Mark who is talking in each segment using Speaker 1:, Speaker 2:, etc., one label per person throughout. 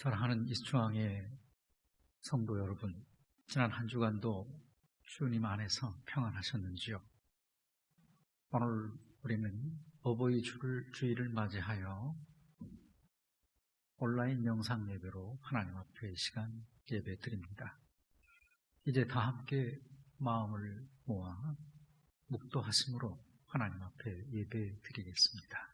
Speaker 1: 사랑하는 이수중앙의 성도 여러분, 지난 한 주간도 주님 안에서 평안하셨는지요? 오늘 우리는 어버이 주일을 맞이하여 온라인 영상 예배로 하나님 앞에 시간 예배 드립니다. 이제 다 함께 마음을 모아 묵도하심으로 하나님 앞에 예배 드리겠습니다.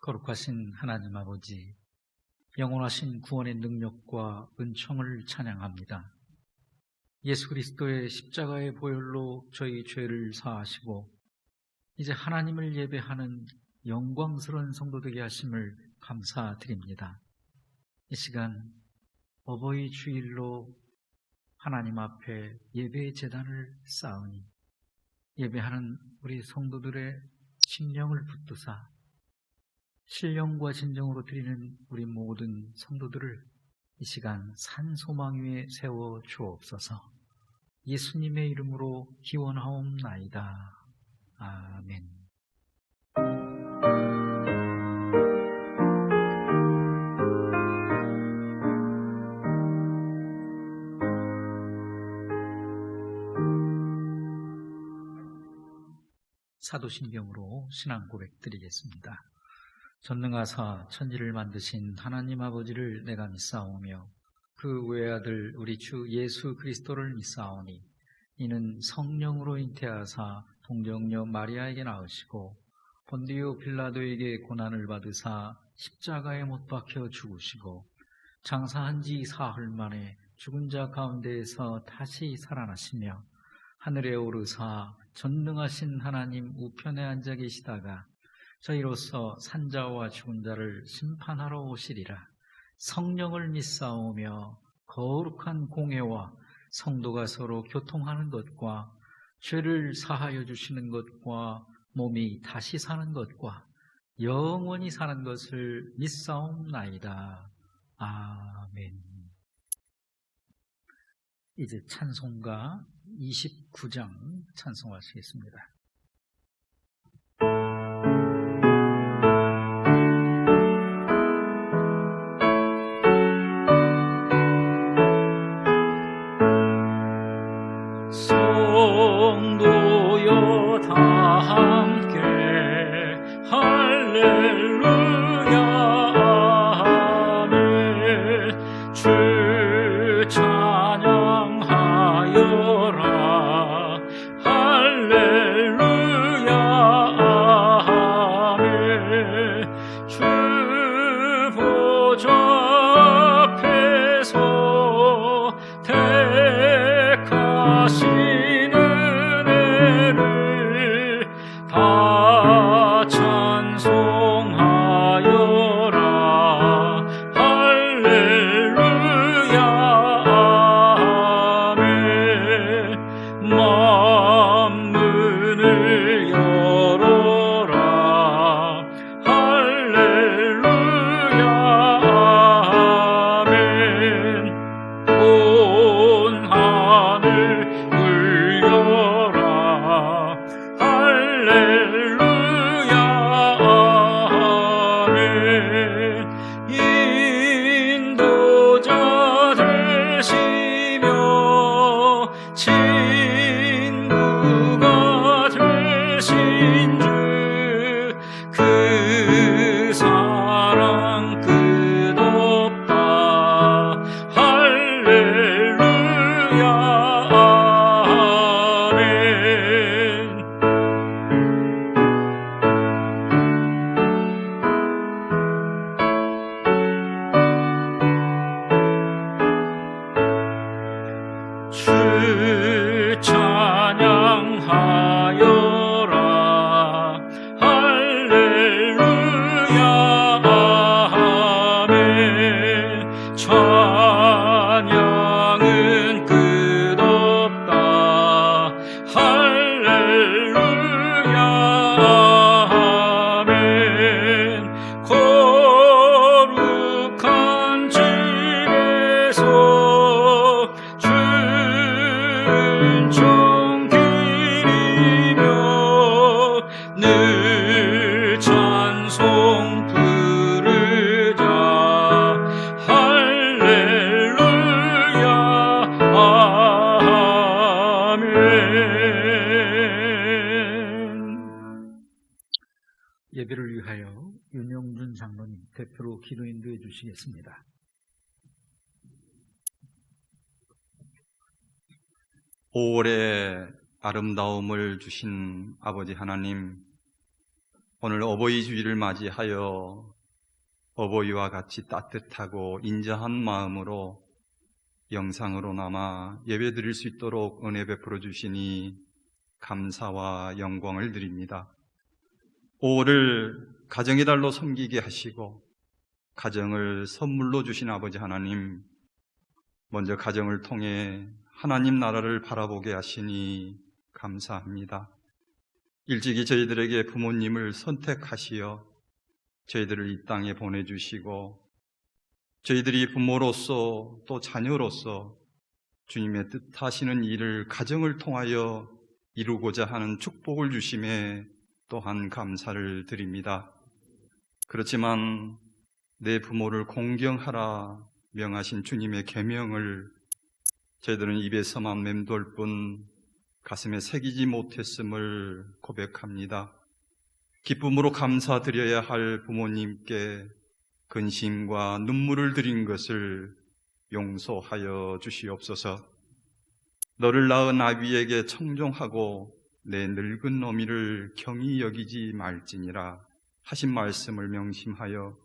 Speaker 1: 거룩하신 하나님 아버지, 영원하신 구원의 능력과 은총을 찬양합니다. 예수 그리스도의 십자가의 보혈로 저희 죄를 사하시고 이제 하나님을 예배하는 영광스러운 성도 되게 하심을 감사드립니다. 이 시간 어버이 주일로 하나님 앞에 예배의 제단을 쌓으니 예배하는 우리 성도들의 심령을 붙드사 신령과 진정으로 드리는 우리 모든 성도들을 이 시간 산소망 위에 세워 주옵소서. 예수님의 이름으로 기원하옵나이다. 아멘. 사도신경으로 신앙 고백 드리겠습니다. 전능하사 천지를 만드신 하나님 아버지를 내가 믿사오며 그 외아들 우리 주 예수 그리스도를 믿사오니 이는 성령으로 잉태하사 동정녀 마리아에게 낳으시고 본디오 빌라도에게 고난을 받으사 십자가에 못 박혀 죽으시고 장사한 지 사흘 만에 죽은 자 가운데에서 다시 살아나시며 하늘에 오르사 전능하신 하나님 우편에 앉아 계시다가 저희로서 산자와 죽은 자를 심판하러 오시리라. 성령을 믿사오며 거룩한 공회와 성도가 서로 교통하는 것과 죄를 사하여 주시는 것과 몸이 다시 사는 것과 영원히 사는 것을 믿사옵나이다. 아멘. 이제 찬송가 29장 찬송하시겠습니다.
Speaker 2: 성도여 다 함께 할렐루야 아멘. 주 찬양하여라 할렐루야 아멘. 주 보좌 앞에서 택하시는 은혜를 다 찬송하여라 할렐루야 아멘. 만문을 열어라 할렐루야 아멘. 온 하늘 울려라 할렐루야 아멘. 인도자 되시며 친구가
Speaker 1: 예배를 위하여 윤영준 장로님 대표로 기도 인도해 주시겠습니다.
Speaker 3: 올해 아름다움을 주신 아버지 하나님, 오늘 어버이 주일을 맞이하여 어버이와 같이 따뜻하고 인자한 마음으로 영상으로나마 예배 드릴 수 있도록 은혜 베풀어 주시니 감사와 영광을 드립니다. 5월을 가정의 달로 섬기게 하시고 가정을 선물로 주신 아버지 하나님, 먼저 가정을 통해 하나님 나라를 바라보게 하시니 감사합니다. 일찍이 저희들에게 부모님을 선택하시어 저희들을 이 땅에 보내주시고 저희들이 부모로서 또 자녀로서 주님의 뜻하시는 일을 가정을 통하여 이루고자 하는 축복을 주심에 또한 감사를 드립니다. 그렇지만 내 부모를 공경하라 명하신 주님의 계명을 저희들은 입에서만 맴돌 뿐 가슴에 새기지 못했음을 고백합니다. 기쁨으로 감사드려야 할 부모님께 근심과 눈물을 드린 것을 용서하여 주시옵소서. 너를 낳은 아비에게 청종하고 내 늙은 어미를 경히 여기지 말지니라 하신 말씀을 명심하여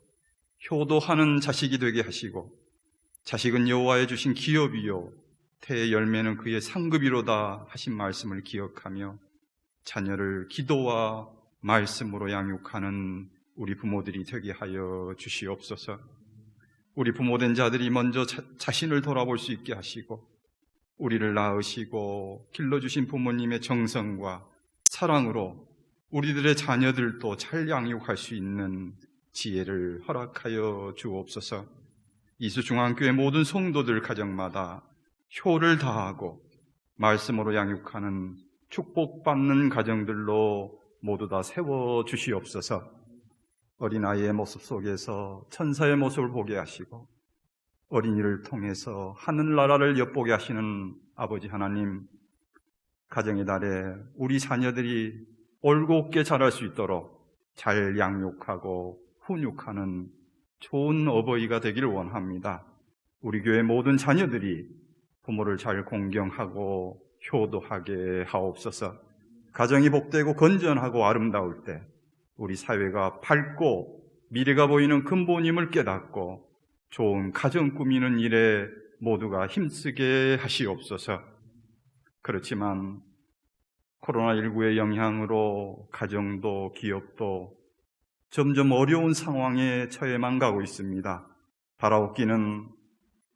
Speaker 3: 효도하는 자식이 되게 하시고, 자식은 여호와의 주신 기업이요 태의 열매는 그의 상급이로다 하신 말씀을 기억하며 자녀를 기도와 말씀으로 양육하는 우리 부모들이 되게 하여 주시옵소서. 우리 부모된 자들이 먼저 자신을 돌아볼 수 있게 하시고 우리를 낳으시고 길러주신 부모님의 정성과 사랑으로 우리들의 자녀들도 잘 양육할 수 있는 지혜를 허락하여 주옵소서. 이수중앙교회 모든 성도들 가정마다 효를 다하고 말씀으로 양육하는 축복받는 가정들로 모두 다 세워주시옵소서. 어린아이의 모습 속에서 천사의 모습을 보게 하시고 어린이를 통해서 하늘나라를 엿보게 하시는 아버지 하나님, 가정의 달에 우리 자녀들이 올곧게 자랄 수 있도록 잘 양육하고 훈육하는 좋은 어버이가 되기를 원합니다. 우리 교회 모든 자녀들이 부모를 잘 공경하고 효도하게 하옵소서. 가정이 복되고 건전하고 아름다울 때 우리 사회가 밝고 미래가 보이는 근본임을 깨닫고 좋은 가정 꾸미는 일에 모두가 힘쓰게 하시옵소서. 그렇지만 코로나19의 영향으로 가정도 기업도 점점 어려운 상황에 처해만 가고 있습니다. 바라옵기는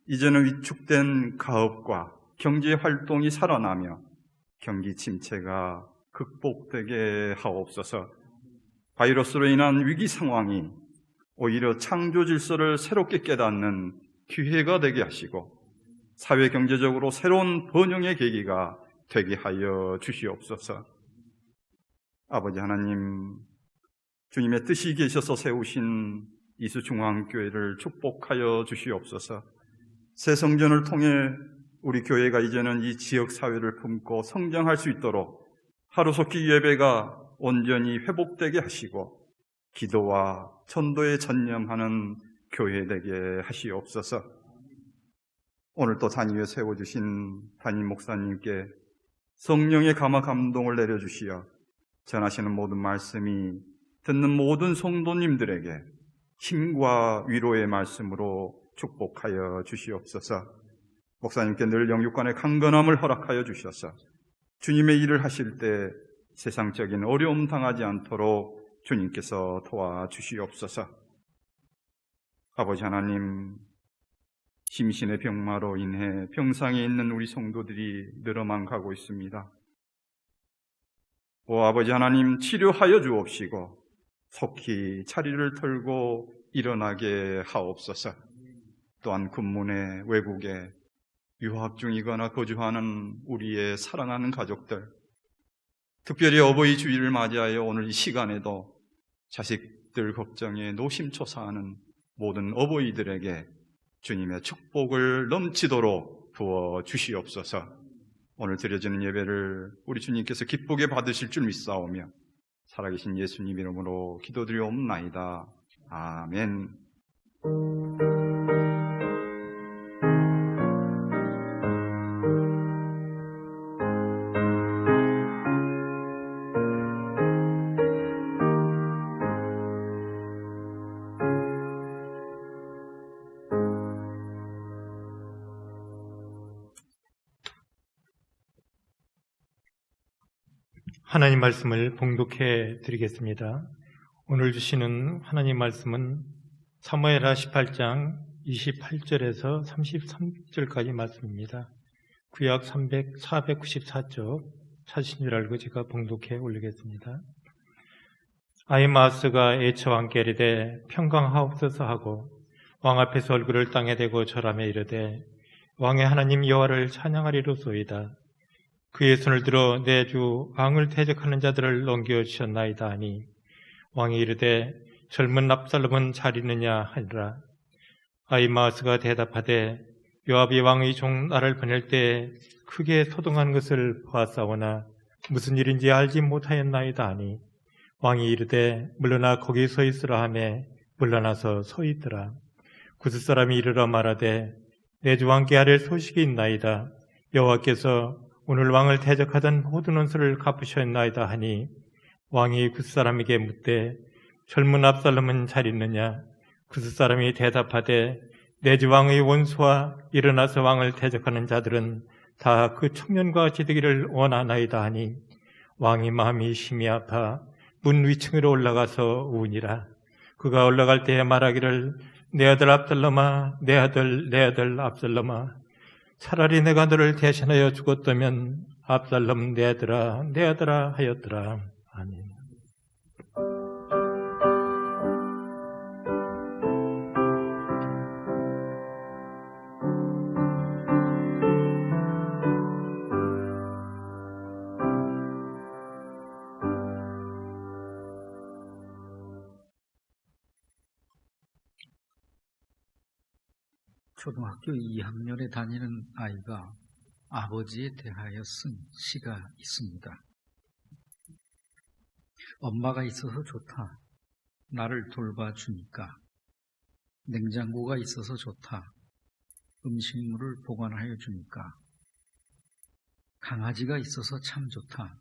Speaker 3: 이제는 위축된 가업과 경제 활동이 살아나며 경기 침체가 극복되게 하옵소서. 바이러스로 인한 위기 상황이 오히려 창조 질서를 새롭게 깨닫는 기회가 되게 하시고 사회 경제적으로 새로운 번영의 계기가 되게 하여 주시옵소서. 아버지 하나님, 주님의 뜻이 계셔서 세우신 이수중앙교회를 축복하여 주시옵소서. 새 성전을 통해 우리 교회가 이제는 이 지역사회를 품고 성장할 수 있도록 하루속히 예배가 온전히 회복되게 하시고 기도와 전도에 전념하는 교회 되게 하시옵소서. 오늘 또 단위에 세워주신 담임 목사님께 성령의 감화 감동을 내려주시어 전하시는 모든 말씀이 듣는 모든 성도님들에게 힘과 위로의 말씀으로 축복하여 주시옵소서. 목사님께 늘 영육간의 강건함을 허락하여 주셔서 주님의 일을 하실 때 세상적인 어려움 당하지 않도록 주님께서 도와주시옵소서. 아버지 하나님, 심신의 병마로 인해 병상에 있는 우리 성도들이 늘어만 가고 있습니다. 오 아버지 하나님, 치료하여 주옵시고 속히 자리를 털고 일어나게 하옵소서. 또한 군문에 외국에 유학 중이거나 거주하는 우리의 사랑하는 가족들, 특별히 어버이 주일을 맞이하여 오늘 이 시간에도 자식들 걱정에 노심초사하는 모든 어버이들에게 주님의 축복을 넘치도록 부어 주시옵소서. 오늘 드려지는 예배를 우리 주님께서 기쁘게 받으실 줄 믿사오며 살아계신 예수님 이름으로 기도드리옵나이다. 아멘.
Speaker 4: 하나님 말씀을 봉독해 드리겠습니다. 오늘 주시는 하나님 말씀은 사무엘하 18장 28절에서 33절까지 말씀입니다. 구약 494쪽 찾으신 줄 알고 제가 봉독해 올리겠습니다. 아히마아스가 애처와 함께 이르되 평강하옵소서 하고 왕 앞에서 얼굴을 땅에 대고 절하며 이르되 왕의 하나님 여호와를 찬양하리로소이다. 그의 손을 들어 내 주 왕을 대적하는 자들을 넘겨주셨나이다 하니 왕이 이르되 젊은 압살롬은 잘 있느냐 하니라. 아히마아스가 대답하되 요압이 왕의 종 나를 보낼 때에 크게 소동한 것을 보았사오나 무슨 일인지 알지 못하였나이다 하니 왕이 이르되 물러나 거기 서 있으라 하매 물러나서 서 있더라. 구스 사람이 이르러 말하되 내 주 왕께 아랠 소식이 있나이다. 여호와께서 오늘 왕을 대적하던 모든 원수를 갚으셨나이다 하니 왕이 구스 사람에게 묻되 젊은 압살롬은 잘 있느냐? 구스 사람이 대답하되 내 주 왕의 원수와 일어나서 왕을 대적하는 자들은 다 그 청년과 같이 되기를 원하나이다 하니 왕이 마음이 심히 아파 문 위층으로 올라가서 우니라. 그가 올라갈 때에 말하기를 내 아들 압살롬아, 내 아들 압살롬아, 차라리 내가 너를 대신하여 죽었다면 압살롬 내 아들아 하였더라. 아멘.
Speaker 1: 초등학교 2학년에 다니는 아이가 아버지에 대하여 쓴 시가 있습니다. 엄마가 있어서 좋다. 나를 돌봐주니까. 냉장고가 있어서 좋다. 음식물을 보관하여 주니까. 강아지가 있어서 참 좋다.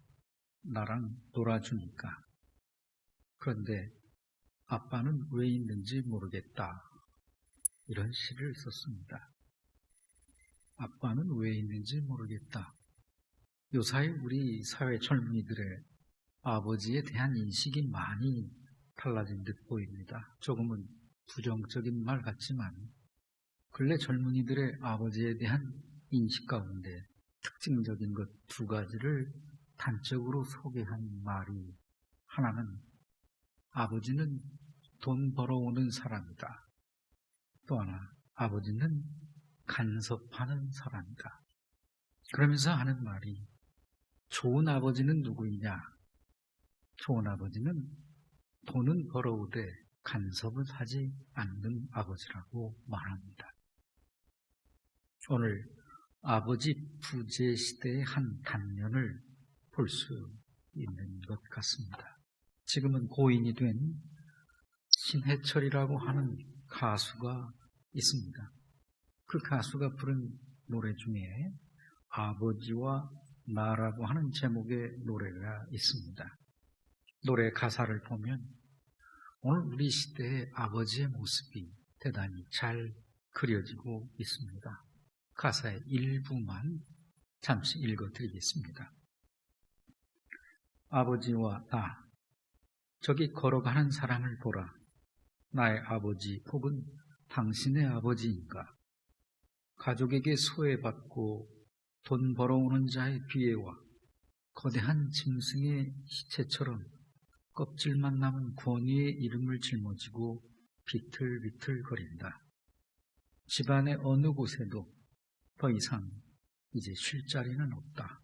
Speaker 1: 나랑 놀아주니까. 그런데 아빠는 왜 있는지 모르겠다. 이런 시를 썼습니다. 아빠는 왜 있는지 모르겠다. 요사이 우리 사회 젊은이들의 아버지에 대한 인식이 많이 달라진 듯 보입니다. 조금은 부정적인 말 같지만 근래 젊은이들의 아버지에 대한 인식 가운데 특징적인 것 두 가지를 단적으로 소개한 말이, 하나는 아버지는 돈 벌어오는 사람이다. 또 하나, 아버지는 간섭하는 사람이다. 그러면서 하는 말이, 좋은 아버지는 누구이냐? 좋은 아버지는 돈은 벌어오되 간섭을 하지 않는 아버지라고 말합니다. 오늘 아버지 부재 시대의 한 단면을 볼 수 있는 것 같습니다. 지금은 고인이 된 신해철이라고 하는 가수가 있습니다. 그 가수가 부른 노래 중에 아버지와 나라고 하는 제목의 노래가 있습니다. 노래 가사를 보면 오늘 우리 시대의 아버지의 모습이 대단히 잘 그려지고 있습니다. 가사의 일부만 잠시 읽어드리겠습니다. 아버지와 나, 저기 걸어가는 사람을 보라. 나의 아버지 혹은 당신의 아버지인가? 가족에게 소외받고 돈 벌어오는 자의 비애와 거대한 짐승의 시체처럼 껍질만 남은 권위의 이름을 짊어지고 비틀비틀거린다. 집안의 어느 곳에도 더 이상 이제 쉴 자리는 없다.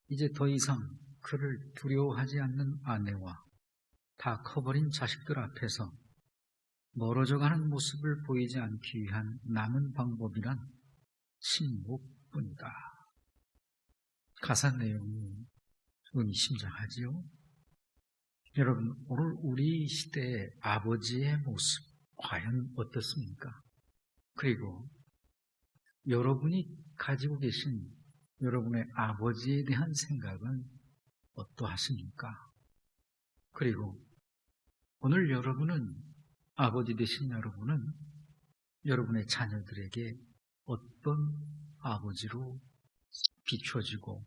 Speaker 1: 이제 더 이상 그를 두려워하지 않는 아내와 다 커버린 자식들 앞에서 멀어져가는 모습을 보이지 않기 위한 남은 방법이란 침묵뿐이다. 가사 내용이 의미심장하지요. 여러분, 오늘 우리 시대의 아버지의 모습 과연 어떻습니까? 그리고 여러분이 가지고 계신 여러분의 아버지에 대한 생각은 어떠하십니까? 그리고 오늘 여러분은, 아버지 되신 여러분은 여러분의 자녀들에게 어떤 아버지로 비춰지고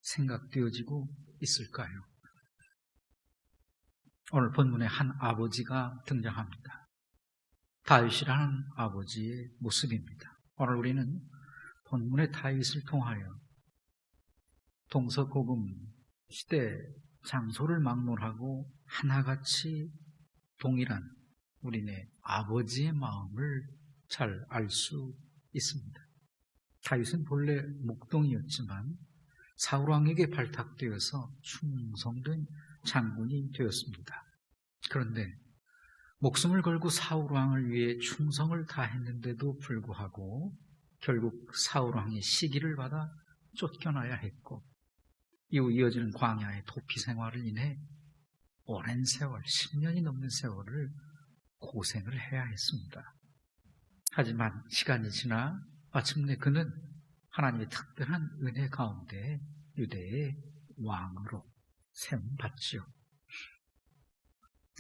Speaker 1: 생각되어지고 있을까요? 오늘 본문에 한 아버지가 등장합니다. 다윗이라는 아버지의 모습입니다. 오늘 우리는 본문의 다윗을 통하여 동서고금 시대 장소를 막론하고 하나같이 동일한 우리네 아버지의 마음을 잘 알 수 있습니다. 다윗은 본래 목동이었지만 사울왕에게 발탁되어서 충성된 장군이 되었습니다. 그런데 목숨을 걸고 사울왕을 위해 충성을 다했는데도 불구하고 결국 사울왕의 시기를 받아 쫓겨나야 했고, 이후 이어지는 광야의 도피 생활을 인해 오랜 세월, 10년이 넘는 세월을 고생을 해야 했습니다. 하지만 시간이 지나 마침내 그는 하나님의 특별한 은혜 가운데 유대의 왕으로 세움받지요.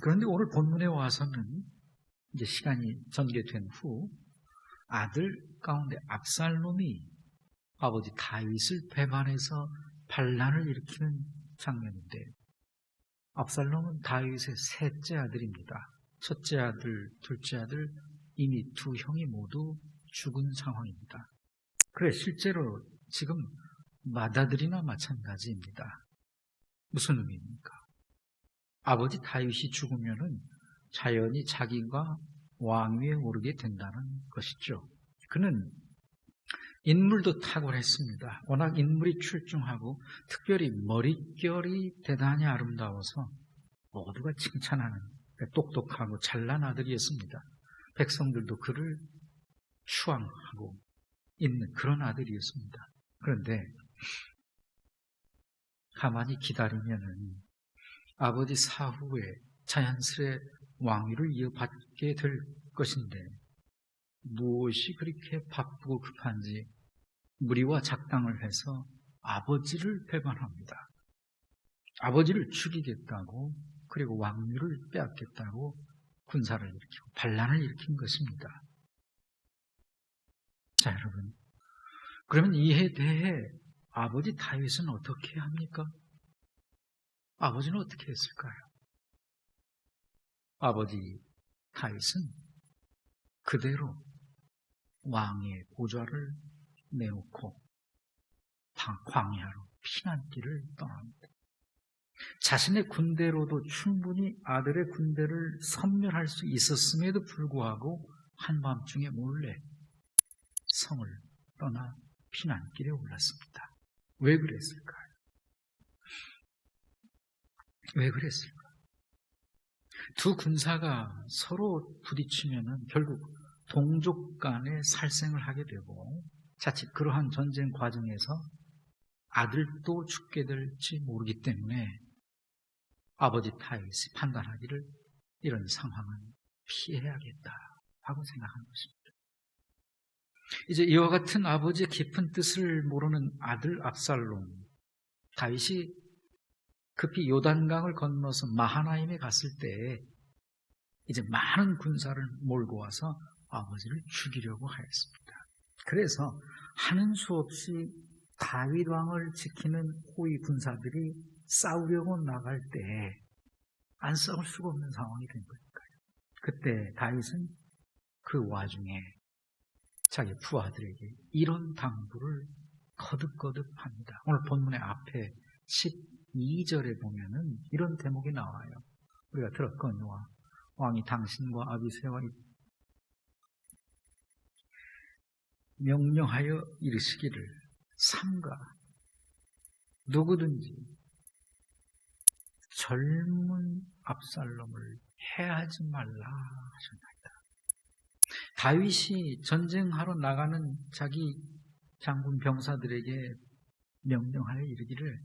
Speaker 1: 그런데 오늘 본문에 와서는 이제 시간이 전개된 후 아들 가운데 압살롬이 아버지 다윗을 배반해서 반란을 일으키는 장면인데, 압살롬은 다윗의 셋째 아들입니다. 첫째 아들, 둘째 아들 이미 두 형이 모두 죽은 상황입니다. 그래, 실제로 지금 맏아들이나 마찬가지입니다. 무슨 의미입니까? 아버지 다윗이 죽으면은 자연히 자기가 왕위에 오르게 된다는 것이죠. 그는 인물도 탁월했습니다. 워낙 인물이 출중하고 특별히 머릿결이 대단히 아름다워서 모두가 칭찬하는 똑똑하고 잘난 아들이었습니다. 백성들도 그를 추앙하고 있는 그런 아들이었습니다. 그런데 가만히 기다리면은 아버지 사후에 자연스레 왕위를 이어받게 될 것인데, 무엇이 그렇게 바쁘고 급한지 무리와 작당을 해서 아버지를 배반합니다. 아버지를 죽이겠다고, 그리고 왕위를 빼앗겠다고 군사를 일으키고 반란을 일으킨 것입니다. 자, 여러분, 그러면 이에 대해 아버지 다윗은 어떻게 합니까? 아버지는 어떻게 했을까요? 아버지 다윗은 그대로 왕의 보좌를 내놓고 광야로 피난길을 떠납니다. 자신의 군대로도 충분히 아들의 군대를 섬멸할 수 있었음에도 불구하고 한밤중에 몰래 성을 떠나 피난길에 올랐습니다. 왜 그랬을까요? 왜 그랬을까요? 두 군사가 서로 부딪히면은 결국 동족 간에 살생을 하게 되고, 자칫 그러한 전쟁 과정에서 아들도 죽게 될지 모르기 때문에 아버지 다윗이 판단하기를 이런 상황은 피해야겠다 하고 생각한 것입니다. 이제 이와 같은 아버지의 깊은 뜻을 모르는 아들 압살롬, 다윗이 급히 요단강을 건너서 마하나임에 갔을 때 이제 많은 군사를 몰고 와서 아버지를 죽이려고 하였습니다. 그래서 하는 수 없이 다윗 왕을 지키는 호위 군사들이 싸우려고 나갈 때 안 싸울 수가 없는 상황이 된 거니까요. 그때 다윗은 그 와중에 자기 부하들에게 이런 당부를 거듭거듭 합니다. 오늘 본문의 앞에 12절에 보면은 이런 대목이 나와요. 우리가 들었거니와 왕이 당신과 아비새와 명령하여 이르시기를 삼가 누구든지 젊은 압살롬을 해하지 말라 하셨나이다. 다윗이 전쟁하러 나가는 자기 장군 병사들에게 명령하여 이르기를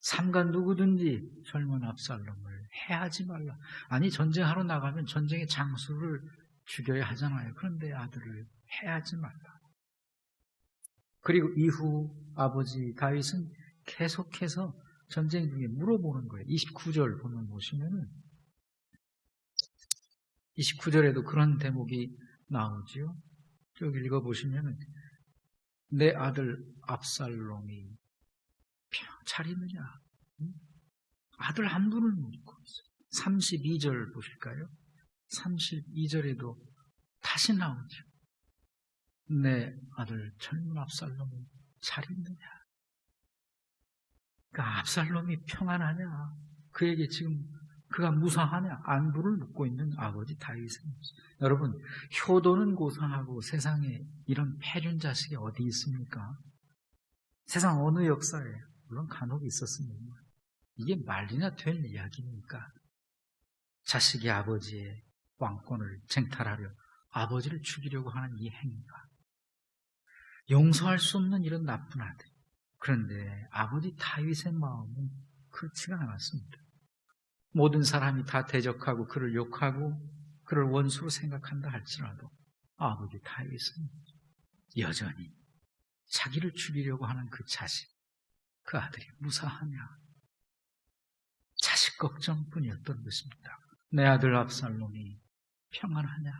Speaker 1: 삼가 누구든지 젊은 압살롬을 해하지 말라. 아니, 전쟁하러 나가면 전쟁의 장수를 죽여야 하잖아요. 그런데 아들을 해하지 말라. 그리고 이후 아버지 다윗은 계속해서 전쟁 중에 물어보는 거예요. 29절 보시면은 29절에도 그런 대목이 나오지요. 쭉 읽어보시면은 내 아들 압살롬이 잘 있느냐? 아들 한 분을 묻고 있어요. 32절 보실까요? 32절에도 다시 나오죠. 내 아들 젊은 압살롬이 잘 있느냐? 그러니까 압살롬이 평안하냐? 그에게 지금 그가 무사하냐? 안부를 묻고 있는 아버지 다윗은. 여러분, 효도는 고상하고 세상에 이런 패준 자식이 어디 있습니까? 세상 어느 역사에 물론 간혹 있었습니다. 이게 말이나 될 이야기입니까? 자식이 아버지의 왕권을 쟁탈하려 아버지를 죽이려고 하는 이 행위가 용서할 수 없는 이런 나쁜 아들. 그런데 아버지 다윗의 마음은 그렇지가 않았습니다. 모든 사람이 다 대적하고 그를 욕하고 그를 원수로 생각한다 할지라도 아버지 다윗은 여전히 자기를 죽이려고 하는 그 자식, 그 아들이 무사하냐? 자식 걱정뿐이었던 것입니다. 내 아들 압살롬이 평안하냐?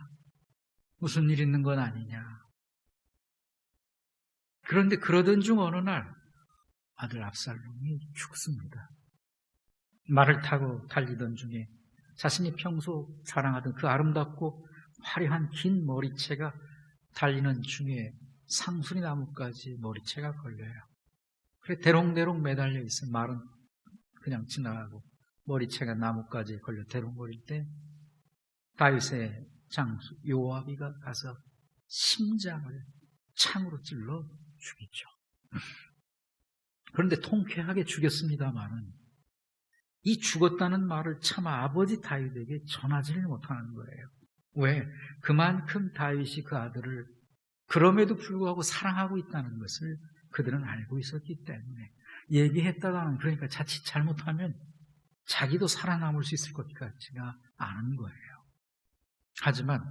Speaker 1: 무슨 일 있는 건 아니냐? 그런데 그러던 중 어느 날 아들 압살롬이 죽습니다. 말을 타고 달리던 중에 자신이 평소 사랑하던 그 아름답고 화려한 긴 머리채가 달리는 중에 상수리 나무까지 머리채가 걸려요. 그래 대롱대롱 매달려 있어. 말은 그냥 지나가고 머리채가 나무까지 걸려 대롱거릴 때 다윗의 장수 요압이가 가서 심장을 창으로 찔러 죽이죠. 그런데 통쾌하게 죽였습니다마는 이 죽었다는 말을 차마 아버지 다윗에게 전하지를 못하는 거예요. 왜? 그만큼 다윗이 그 아들을 그럼에도 불구하고 사랑하고 있다는 것을 그들은 알고 있었기 때문에 얘기했다가는 그러니까 자칫 잘못하면 자기도 살아남을 수 있을 것 같지가 않은 거예요. 하지만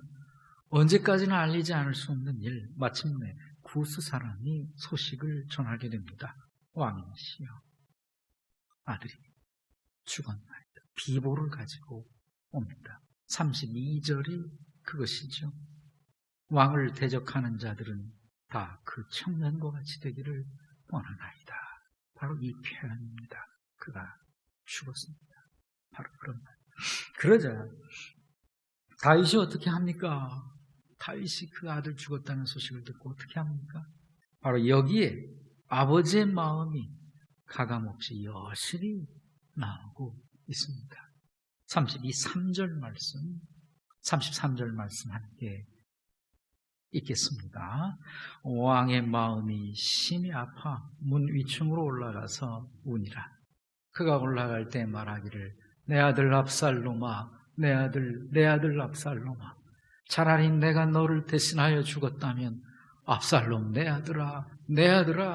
Speaker 1: 언제까지나 알리지 않을 수 없는 일, 마침내 구스 사람이 소식을 전하게 됩니다. 왕이시여, 아들이 죽었나이다. 비보를 가지고 옵니다. 32절이 그것이죠. 왕을 대적하는 자들은 다 그 청년과 같이 되기를 원하나이다. 바로 이 표현입니다. 그가 죽었습니다. 바로 그런 말. 그러자 다윗이 어떻게 합니까? 다윗이 그 아들 죽었다는 소식을 듣고 어떻게 합니까? 바로 여기에 아버지의 마음이 가감없이 여실히 나오고 있습니다. 33절 말씀 함께 읽겠습니다. 왕의 마음이 심히 아파 문 위층으로 올라가서 우니라. 그가 올라갈 때 말하기를 내 아들 압살롬아, 내 아들 압살롬아, 차라리 내가 너를 대신하여 죽었다면 압살롬 내 아들아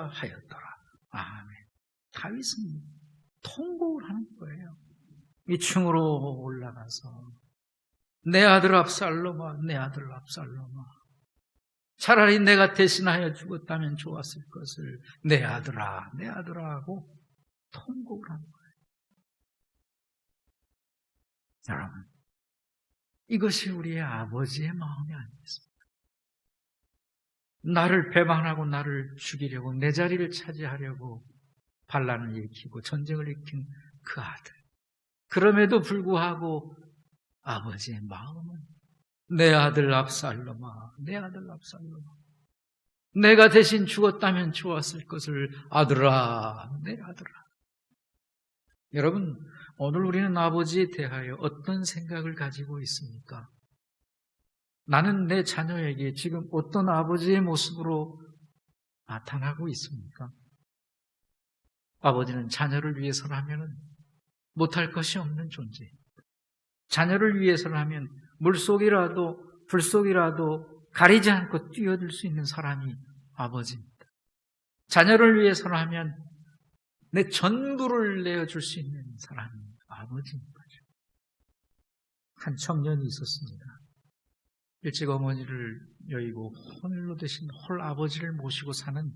Speaker 1: 하였더라. 아멘. 다윗은 통곡을 하는 거예요. 위층으로 올라가서 내 아들 압살롬아, 내 아들 압살롬아, 차라리 내가 대신하여 죽었다면 좋았을 것을 내 아들아 하고 통곡을 하는 거예요. 여러분, 이것이 우리의 아버지의 마음이 아니겠습니까? 나를 배반하고 나를 죽이려고 내 자리를 차지하려고 반란을 일으키고 전쟁을 일으킨 그 아들. 그럼에도 불구하고 아버지의 마음은 내 아들 압살롬아, 내 아들 압살롬아, 내가 대신 죽었다면 좋았을 것을 아들아, 내 아들아. 여러분, 오늘 우리는 아버지에 대하여 어떤 생각을 가지고 있습니까? 나는 내 자녀에게 지금 어떤 아버지의 모습으로 나타나고 있습니까? 아버지는 자녀를 위해서라면 못할 것이 없는 존재. 자녀를 위해서라면 물속이라도 불속이라도 가리지 않고 뛰어들 수 있는 사람이 아버지입니다. 자녀를 위해서라면 내 전부를 내어줄 수 있는 사람이 아버지인 거죠. 한 청년이 있었습니다. 일찍 어머니를 여의고 홀로 되신 홀 아버지를 모시고 사는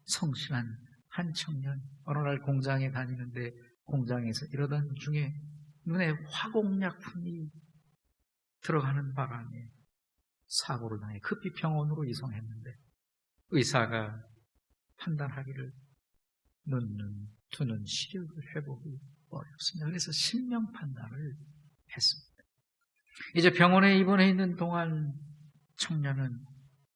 Speaker 1: 성실한 한 청년. 어느 날 공장에 다니는데 공장에서 이러던 중에 눈에 화공약품이 들어가는 바람에 사고를 당해 급히 병원으로 이송했는데 의사가 판단하기를 눈, 두 눈 시력을 회복이 어렵습니다. 그래서 실명 판단을 했습니다. 이제 병원에 입원해 있는 동안 청년은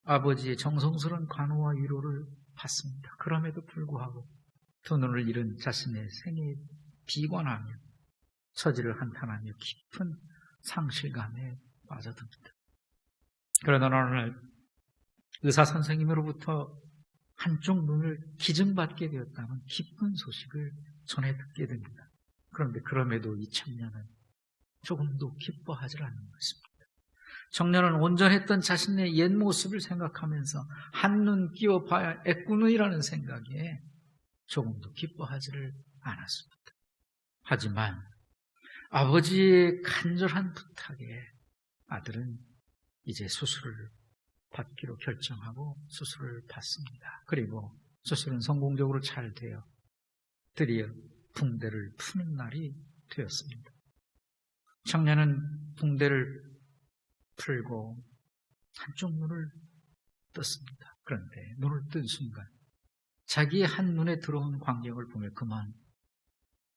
Speaker 1: 아버지의 정성스러운 간호와 위로를 받습니다. 그럼에도 불구하고 두 눈을 잃은 자신의 생애에 비관하며 처지를 한탄하며 깊은 상실감에 빠져듭니다. 그러던 어느 날 의사 선생님으로부터 한쪽 눈을 기증받게 되었다는 기쁜 소식을 전해 듣게 됩니다. 그런데 그럼에도 이 청년은 조금도 기뻐하지 않는 것입니다. 청년은 온전했던 자신의 옛 모습을 생각하면서 한눈 끼워봐야 애꾸눈이라는 생각에 조금도 기뻐하지를 않았습니다. 하지만 아버지의 간절한 부탁에 아들은 이제 수술을 받기로 결정하고 수술을 받습니다. 그리고 수술은 성공적으로 잘 되어 드디어 붕대를 푸는 날이 되었습니다. 청년은 붕대를 풀고 한쪽 눈을 떴습니다. 그런데 눈을 뜬 순간 자기의 한 눈에 들어온 광경을 보며 그만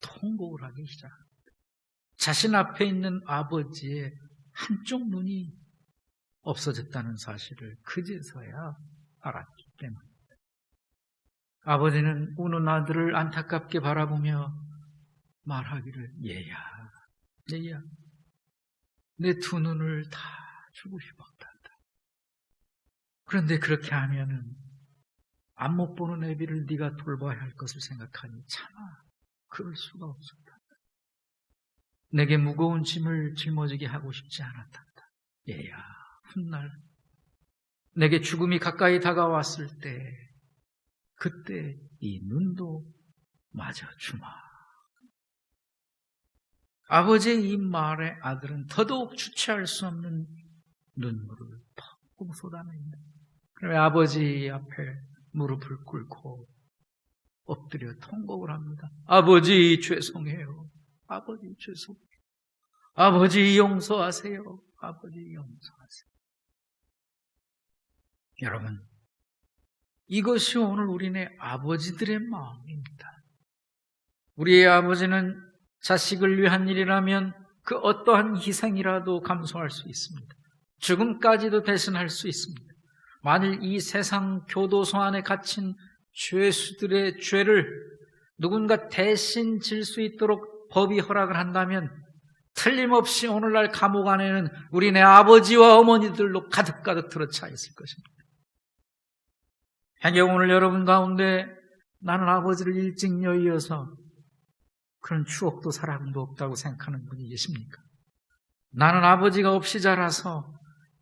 Speaker 1: 통곡을 하기 시작합니다. 자신 앞에 있는 아버지의 한쪽 눈이 없어졌다는 사실을 그제서야 알았기 때문입니다. 아버지는 우는 아들을 안타깝게 바라보며 말하기를 얘야 내 두 눈을 다 주고 싶었단다. 그런데 그렇게 하면은 안 못 보는 애비를 네가 돌봐야 할 것을 생각하니 차마 그럴 수가 없었단다. 내게 무거운 짐을 짊어지게 하고 싶지 않았단다. 얘야 훗날 내게 죽음이 가까이 다가왔을 때 그때 이 눈도 마저 주마. 아버지의 이 말에 아들은 더더욱 주체할 수 없는 눈물을 펑펑 쏟아냅니다. 그러면 아버지 앞에 무릎을 꿇고 엎드려 통곡을 합니다. 아버지 죄송해요. 아버지 죄송해요. 아버지 용서하세요. 아버지 용서하세요. 여러분, 이것이 오늘 우리네 아버지들의 마음입니다. 우리의 아버지는 자식을 위한 일이라면 그 어떠한 희생이라도 감수할 수 있습니다. 죽음까지도 대신할 수 있습니다. 만일 이 세상 교도소 안에 갇힌 죄수들의 죄를 누군가 대신 질 수 있도록 법이 허락을 한다면 틀림없이 오늘날 감옥 안에는 우리네 아버지와 어머니들로 가득가득 들어차 있을 것입니다. 행여 오늘 여러분 가운데 나는 아버지를 일찍 여의어서 그런 추억도 사랑도 없다고 생각하는 분이 계십니까? 나는 아버지가 없이 자라서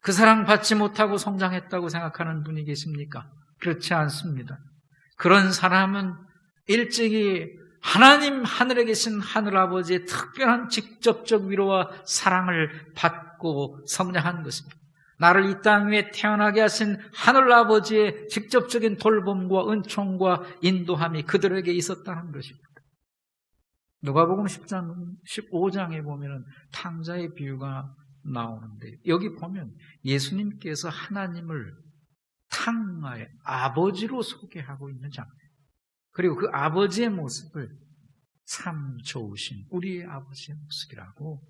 Speaker 1: 그 사랑 받지 못하고 성장했다고 생각하는 분이 계십니까? 그렇지 않습니다. 그런 사람은 일찍이 하나님 하늘에 계신 하늘아버지의 특별한 직접적 위로와 사랑을 받고 성장한 것입니다. 나를 이 땅 위에 태어나게 하신 하늘아버지의 직접적인 돌봄과 은총과 인도함이 그들에게 있었다는 것입니다. 누가복음 10장, 15장에 보면 탕자의 비유가 나오는데 여기 보면 예수님께서 하나님을 탕자의 아버지로 소개하고 있는 장면. 그리고 그 아버지의 모습을 참 좋으신 우리의 아버지의 모습이라고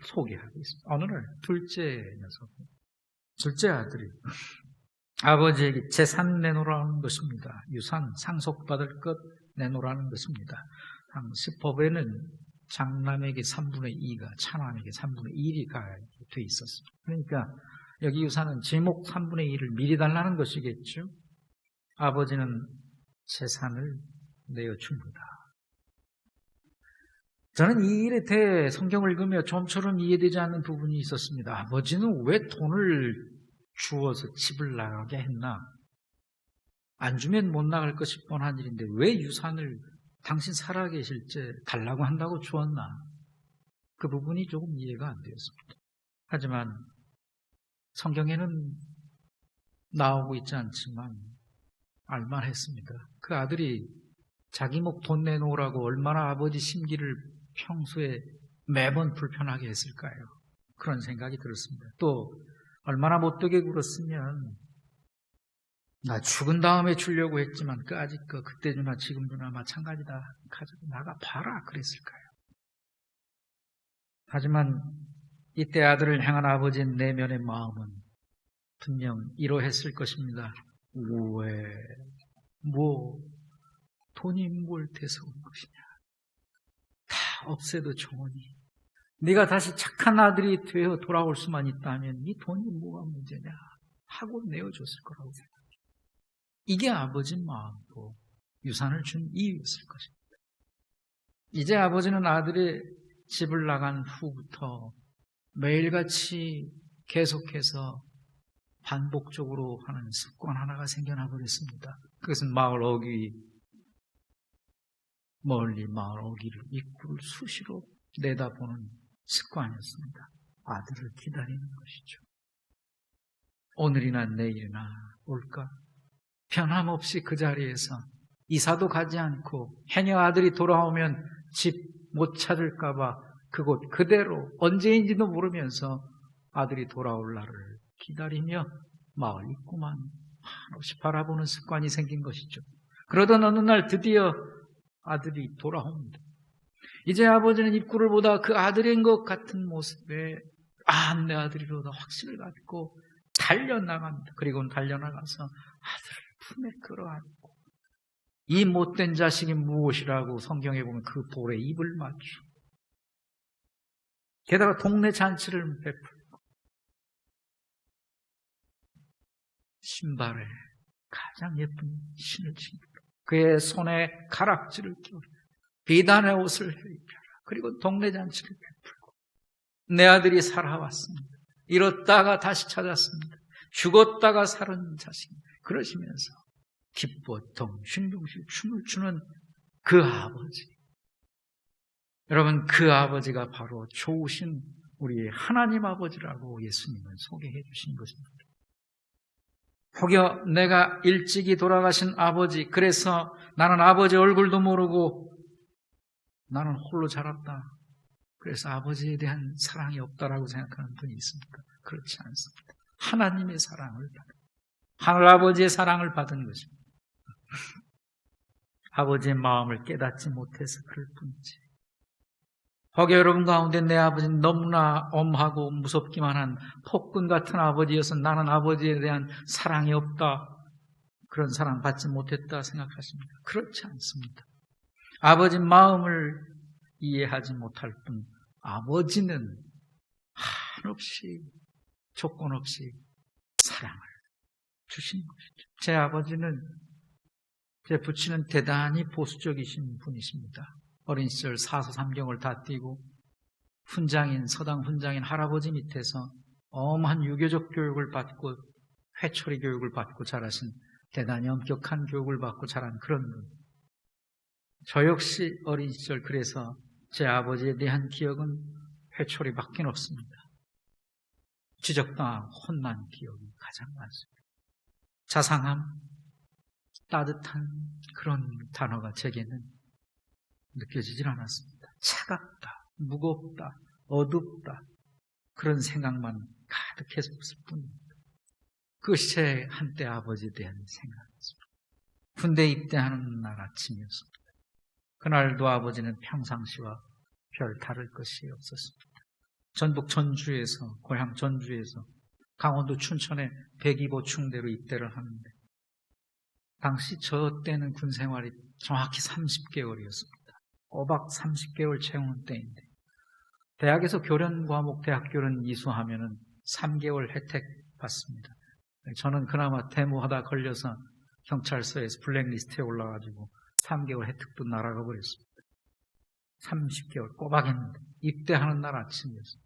Speaker 1: 소개하고 있습니다. 어느 날 둘째 아들이 아버지에게 재산 내놓으라는 것입니다. 유산, 상속받을 것 내놓으라는 것입니다. 당시 법에는 장남에게 3분의 2가 차남에게 3분의 1이 돼 있었습니다. 그러니까 여기 유산은 제목 3분의 1을 미리 달라는 것이겠죠. 아버지는 재산을 내어줍니다. 저는 이 일에 대해 성경을 읽으며 좀처럼 이해되지 않는 부분이 있었습니다. 아버지는 왜 돈을 주어서 집을 나가게 했나? 안 주면 못 나갈 것이 뻔한 일인데 왜 유산을 당신 살아계실 때 달라고 한다고 주었나? 그 부분이 조금 이해가 안 되었습니다. 하지만 성경에는 나오고 있지 않지만 알만했습니다. 그 아들이 자기 목 돈 내놓으라고 얼마나 아버지 심기를 평소에 매번 불편하게 했을까요? 그런 생각이 들었습니다. 또 얼마나 못되게 굴었으면 나 죽은 다음에 주려고 했지만 그 아직 그때 주나 지금 주나 마찬가지다. 가지고 나가 봐라 그랬을까요? 하지만 이때 아들을 향한 아버지의 내면의 마음은 분명 이러했을 것입니다. 왜? 돈이 뭘 대서 온 것이냐? 다 없애도 좋으니 네가 다시 착한 아들이 되어 돌아올 수만 있다면 이 돈이 뭐가 문제냐? 하고 내어줬을 거라고 생각합니다. 이게 아버지 마음이고 유산을 준 이유였을 것입니다. 이제 아버지는 아들의 집을 나간 후부터 매일같이 계속해서 반복적으로 하는 습관 하나가 생겨나 버렸습니다. 그것은 마을 어귀, 멀리 마을 어귀를 입구를 수시로 내다보는 습관이었습니다. 아들을 기다리는 것이죠. 오늘이나 내일이나 올까? 변함없이 그 자리에서 이사도 가지 않고 해녀 아들이 돌아오면 집 못 찾을까봐 그곳 그대로 언제인지도 모르면서 아들이 돌아올 날을 기다리며 마을 입구만 한없이 바라보는 습관이 생긴 것이죠. 그러던 어느 날 드디어 아들이 돌아옵니다. 이제 아버지는 입구를 보다 그 아들인 것 같은 모습에 내 아들이로다 확신을 갖고 달려나갑니다. 그리고는 달려나가서 아들을 품에 끌어안고 이 못된 자식이 무엇이라고 성경에 보면 그 볼에 입을 맞추고 게다가 동네 잔치를 베풀고 신발에 가장 예쁜 신을 신고 그의 손에 가락지를 끼워 비단의 옷을 입혀라. 그리고 동네 잔치를 베풀고 내 아들이 살아왔습니다. 잃었다가 다시 찾았습니다. 죽었다가 살은 자식 그러시면서 기뻐 덩실덩실 춤을 추는 그 아버지. 여러분 그 아버지가 바로 좋으신 우리의 하나님 아버지라고 예수님은 소개해 주신 것입니다. 혹여 내가 일찍이 돌아가신 아버지, 그래서 나는 아버지 얼굴도 모르고 나는 홀로 자랐다. 그래서 아버지에 대한 사랑이 없다라고 생각하는 분이 있습니까? 그렇지 않습니다. 하나님의 사랑을 받은, 하늘 아버지의 사랑을 받은 것입니다. 아버지의 마음을 깨닫지 못해서 그럴 뿐이지. 혹여 여러분 가운데 내 아버지는 너무나 엄하고 무섭기만 한 폭군 같은 아버지여서 나는 아버지에 대한 사랑이 없다, 그런 사랑 받지 못했다 생각하십니까? 그렇지 않습니다. 아버지 마음을 이해하지 못할 뿐 아버지는 한없이 조건 없이 사랑을 주신 것이죠. 제 아버지는, 제 부친은 대단히 보수적이신 분이십니다. 어린 시절 사서삼경을 다 띄고 훈장인, 서당 훈장인 할아버지 밑에서 엄한 유교적 교육을 받고 회초리 교육을 받고 자라신, 대단히 엄격한 교육을 받고 자란 그런 분. 저 역시 어린 시절 그래서 제 아버지에 대한 기억은 회초리밖에 없습니다. 지적당하고 혼난 기억이 가장 많습니다. 자상함, 따뜻한 그런 단어가 제게는 느껴지질 않았습니다. 차갑다, 무겁다, 어둡다, 그런 생각만 가득해서 없을 뿐입니다. 그것이 제 한때 아버지에 대한 생각이었습니다. 군대 입대하는 날 아침이었습니다. 그날도 아버지는 평상시와 별 다를 것이 없었습니다. 전북 전주에서, 고향 전주에서 강원도 춘천에 102보충대로 입대를 하는데, 당시 저 때는 군 생활이 정확히 30개월이었습니다. 꼬박 30개월 채우는 때인데, 대학에서 교련 과목 대학교련 이수하면은 3개월 혜택 받습니다. 저는 그나마 대무하다 걸려서 경찰서에서 블랙리스트에 올라가지고 3개월 혜택도 날아가 버렸습니다. 30개월 꼬박 했는데 입대하는 날 아침이었습니다.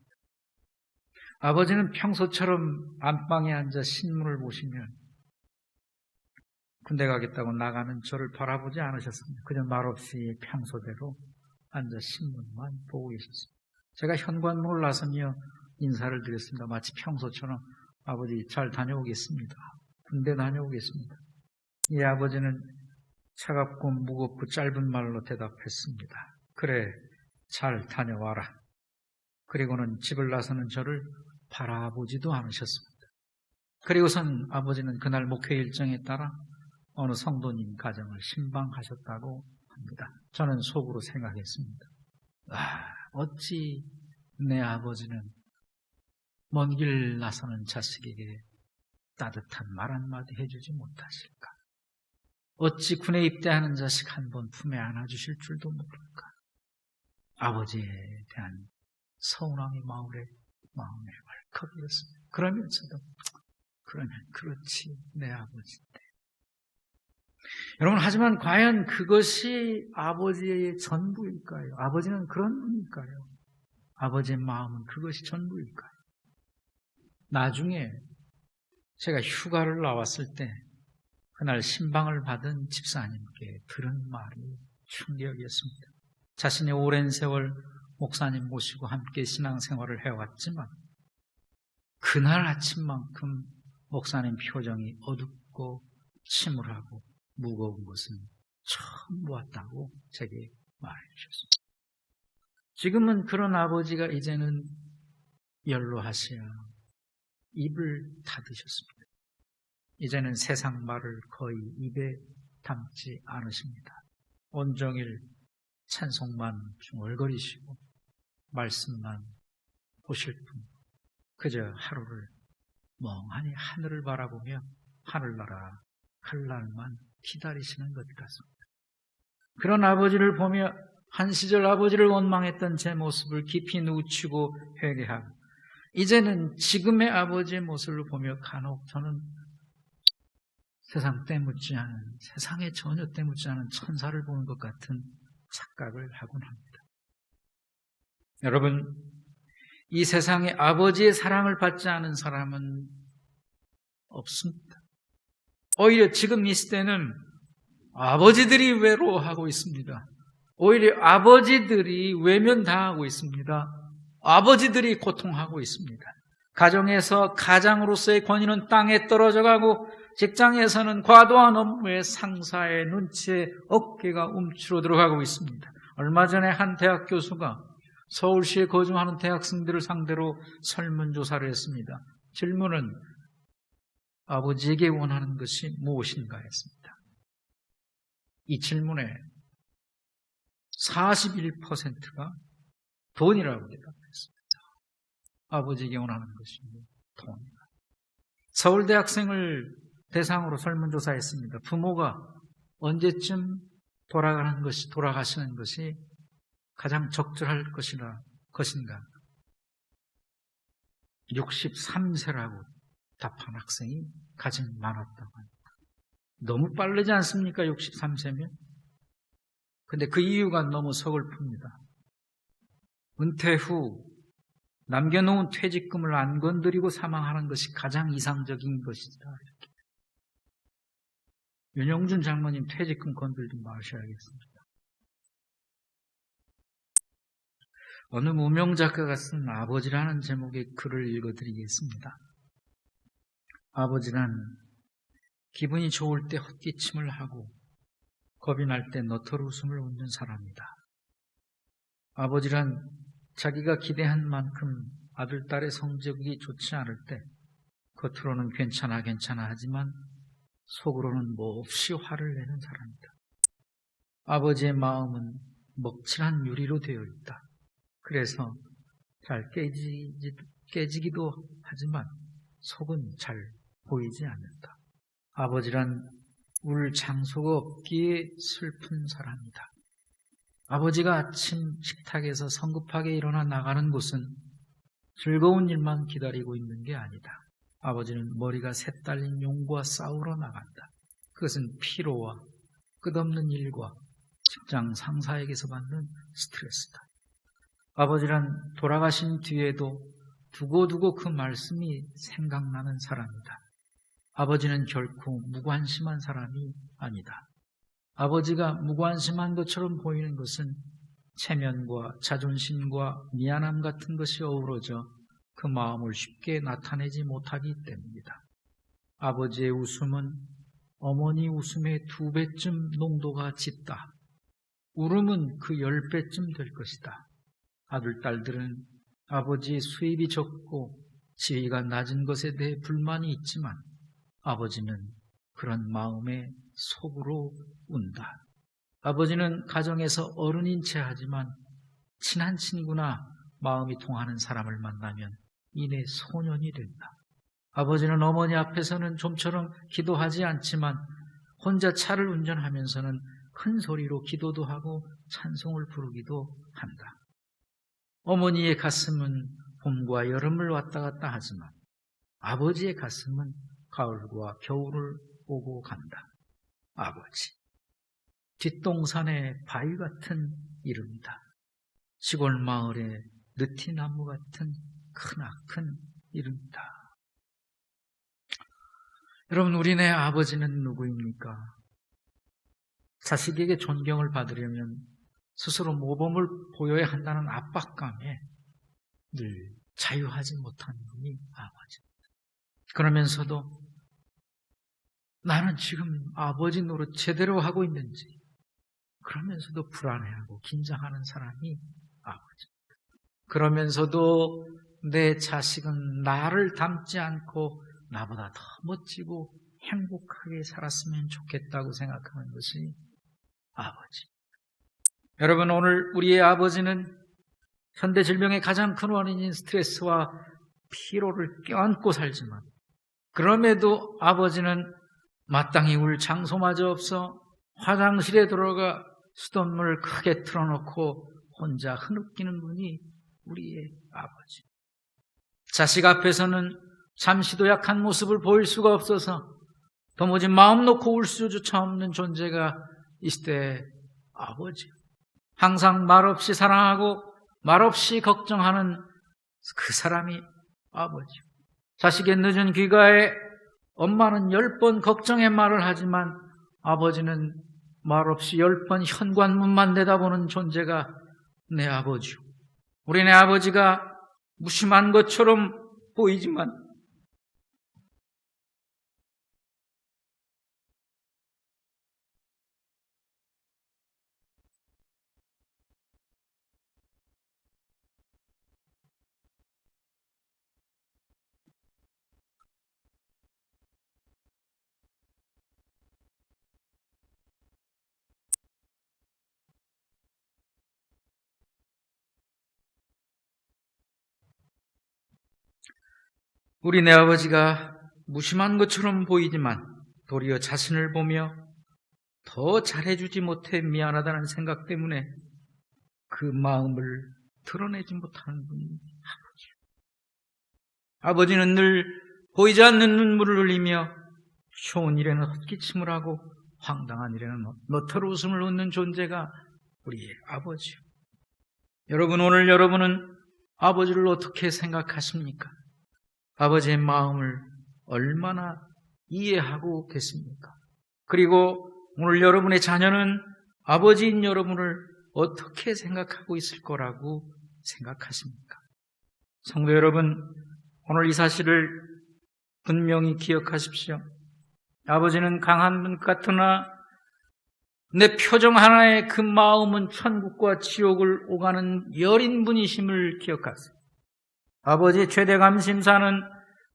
Speaker 1: 아버지는 평소처럼 안방에 앉아 신문을 보시면 군대 가겠다고 나가는 저를 바라보지 않으셨습니다. 그냥 말없이 평소대로 앉아 신문만 보고 계셨습니다. 제가 현관문을 나서며 인사를 드렸습니다. 마치 평소처럼 아버지 잘 다녀오겠습니다. 군대 다녀오겠습니다. 이 아버지는 차갑고 무겁고 짧은 말로 대답했습니다. 그래, 잘 다녀와라. 그리고는 집을 나서는 저를 바라보지도 않으셨습니다. 그리고선 아버지는 그날 목회 일정에 따라 어느 성도님 가정을 신방하셨다고 합니다. 저는 속으로 생각했습니다. 어찌 내 아버지는 먼 길 나서는 자식에게 따뜻한 말 한마디 해주지 못하실까? 어찌 군에 입대하는 자식 한 번 품에 안아주실 줄도 모를까? 아버지에 대한 서운함이 마음에 왈컥이었습니다. 그러면서도 그러면 그렇지 내 아버지인데. 여러분, 하지만 과연 그것이 아버지의 전부일까요? 아버지는 그런 분일까요? 아버지의 마음은 그것이 전부일까요? 나중에 제가 휴가를 나왔을 때 그날 신방을 받은 집사님께 들은 말이 충격이었습니다. 자신의 오랜 세월 목사님 모시고 함께 신앙생활을 해왔지만 그날 아침만큼 목사님 표정이 어둡고 침울하고 무거운 것은 처음 보았다고 제게 말해 주셨습니다. 지금은 그런 아버지가 이제는 연로하시야 입을 닫으셨습니다. 이제는 세상 말을 거의 입에 담지 않으십니다. 온종일 찬송만 중얼거리시고 말씀만 보실 뿐 그저 하루를 멍하니 하늘을 바라보며 하늘나라 갈 날만 기다리시는 것 같습니다. 그런 아버지를 보며 한 시절 아버지를 원망했던 제 모습을 깊이 누치고 회개하고 이제는 지금의 아버지의 모습을 보며 간혹 저는 세상에 전혀 때묻지 않은 천사를 보는 것 같은 착각을 하곤 합니다. 여러분, 이 세상에 아버지의 사랑을 받지 않은 사람은 없습니다. 오히려 지금 이 시대는 아버지들이 외로워하고 있습니다. 오히려 아버지들이 외면당하고 있습니다. 아버지들이 고통하고 있습니다. 가정에서 가장으로서의 권위는 땅에 떨어져가고 직장에서는 과도한 업무에 상사의 눈치에 어깨가 움츠러 들어가고 있습니다. 얼마 전에 한 대학 교수가 서울시에 거주하는 대학생들을 상대로 설문조사를 했습니다. 질문은 아버지에게 원하는 것이 무엇인가 했습니다. 이 질문에 41%가 돈이라고 대답했습니다. 아버지에게 원하는 것이 돈이다. 서울대 학생을 대상으로 설문조사했습니다. 부모가 언제쯤 돌아가시는 것이 가장 적절할 것인가? 63세라고 답한 학생이 가장 많았다고 합니다. 너무 빠르지 않습니까? 63세면? 근데 그 이유가 너무 서글픕니다. 은퇴 후 남겨놓은 퇴직금을 안 건드리고 사망하는 것이 가장 이상적인 것이다. 이렇게. 윤영준 장모님 퇴직금 건들지 마셔야겠습니다. 어느 무명 작가가 쓴 아버지라는 제목의 글을 읽어드리겠습니다. 아버지란 기분이 좋을 때 헛기침을 하고 겁이 날 때 너털 웃음을 웃는 사람이다. 아버지란 자기가 기대한 만큼 아들, 딸의 성적이 좋지 않을 때 겉으로는 괜찮아 하지만 속으로는 몹시 화를 내는 사람이다. 아버지의 마음은 먹칠한 유리로 되어 있다. 그래서 잘 깨지기도 하지만 속은 잘 보이지 않는다. 아버지란 울 장소가 없기에 슬픈 사람이다. 아버지가 아침 식탁에서 성급하게 일어나 나가는 곳은 즐거운 일만 기다리고 있는 게 아니다. 아버지는 머리가 새딸린 용과 싸우러 나간다. 그것은 피로와 끝없는 일과 직장 상사에게서 받는 스트레스다. 아버지란 돌아가신 뒤에도 두고두고 그 말씀이 생각나는 사람이다. 아버지는 결코 무관심한 사람이 아니다. 아버지가 무관심한 것처럼 보이는 것은 체면과 자존심과 미안함 같은 것이 어우러져 그 마음을 쉽게 나타내지 못하기 때문입니다. 아버지의 웃음은 어머니 웃음의 2배쯤 농도가 짙다. 울음은 그 10배쯤 될 것이다. 아들, 딸들은 아버지의 수입이 적고 지위가 낮은 것에 대해 불만이 있지만 아버지는 그런 마음에 속으로 운다. 아버지는 가정에서 어른인 채 하지만 친한 친구나 마음이 통하는 사람을 만나면 이내 소년이 된다. 아버지는 어머니 앞에서는 좀처럼 기도하지 않지만 혼자 차를 운전하면서는 큰 소리로 기도도 하고 찬송을 부르기도 한다. 어머니의 가슴은 봄과 여름을 왔다 갔다 하지만 아버지의 가슴은 가을과 겨울을 오고 간다. 아버지, 뒷동산의 바위 같은 이름이다. 시골 마을의 느티나무 같은 크나큰 이름이다. 여러분, 우리네 아버지는 누구입니까? 자식에게 존경을 받으려면 스스로 모범을 보여야 한다는 압박감에 늘 자유하지 못하는 분이 아버지입니다. 그러면서도 나는 지금 아버지 노릇 제대로 하고 있는지 그러면서도 불안해하고 긴장하는 사람이 아버지입니다. 그러면서도 내 자식은 나를 닮지 않고 나보다 더 멋지고 행복하게 살았으면 좋겠다고 생각하는 것이 아버지입니다. 여러분, 오늘 우리의 아버지는 현대 질병의 가장 큰 원인인 스트레스와 피로를 껴안고 살지만 그럼에도 아버지는 마땅히 울 장소마저 없어 화장실에 들어가 수돗물을 크게 틀어놓고 혼자 흐느끼는 분이 우리의 아버지. 자식 앞에서는 잠시도 약한 모습을 보일 수가 없어서 도무지 마음 놓고 울 수조차 없는 존재가 이때 아버지. 항상 말없이 사랑하고 말없이 걱정하는 그 사람이 아버지. 자식의 늦은 귀가에 엄마는 10번 걱정의 말을 하지만 아버지는 말없이 10번 현관문만 내다보는 존재가 내 아버지요. 우리 내 아버지가 무심한 것처럼 보이지만 우리 내 아버지가 무심한 것처럼 보이지만 도리어 자신을 보며 더 잘해주지 못해 미안하다는 생각 때문에 그 마음을 드러내지 못하는 분이 아버지예요. 아버지는 늘 보이지 않는 눈물을 흘리며 좋은 일에는 헛기침을 하고 황당한 일에는 너털 웃음을 웃는 존재가 우리의 아버지요. 여러분, 오늘 여러분은 아버지를 어떻게 생각하십니까? 아버지의 마음을 얼마나 이해하고 계십니까? 그리고 오늘 여러분의 자녀는 아버지인 여러분을 어떻게 생각하고 있을 거라고 생각하십니까? 성도 여러분, 오늘 이 사실을 분명히 기억하십시오. 아버지는 강한 분 같으나 내 표정 하나에 그 마음은 천국과 지옥을 오가는 여린 분이심을 기억하세요. 아버지의 최대 감심사는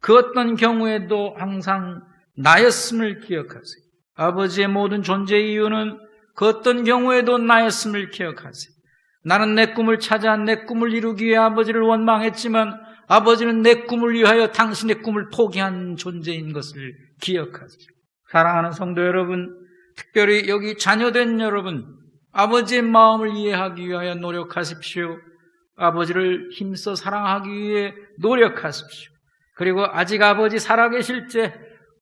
Speaker 1: 그 어떤 경우에도 항상 나였음을 기억하세요. 아버지의 모든 존재의 이유는 그 어떤 경우에도 나였음을 기억하세요. 나는 내 꿈을 찾아 내 꿈을 이루기 위해 아버지를 원망했지만 아버지는 내 꿈을 위하여 당신의 꿈을 포기한 존재인 것을 기억하세요. 사랑하는 성도 여러분, 특별히 여기 자녀된 여러분, 아버지의 마음을 이해하기 위하여 노력하십시오. 아버지를 힘써 사랑하기 위해 노력하십시오. 그리고 아직 아버지 살아계실 때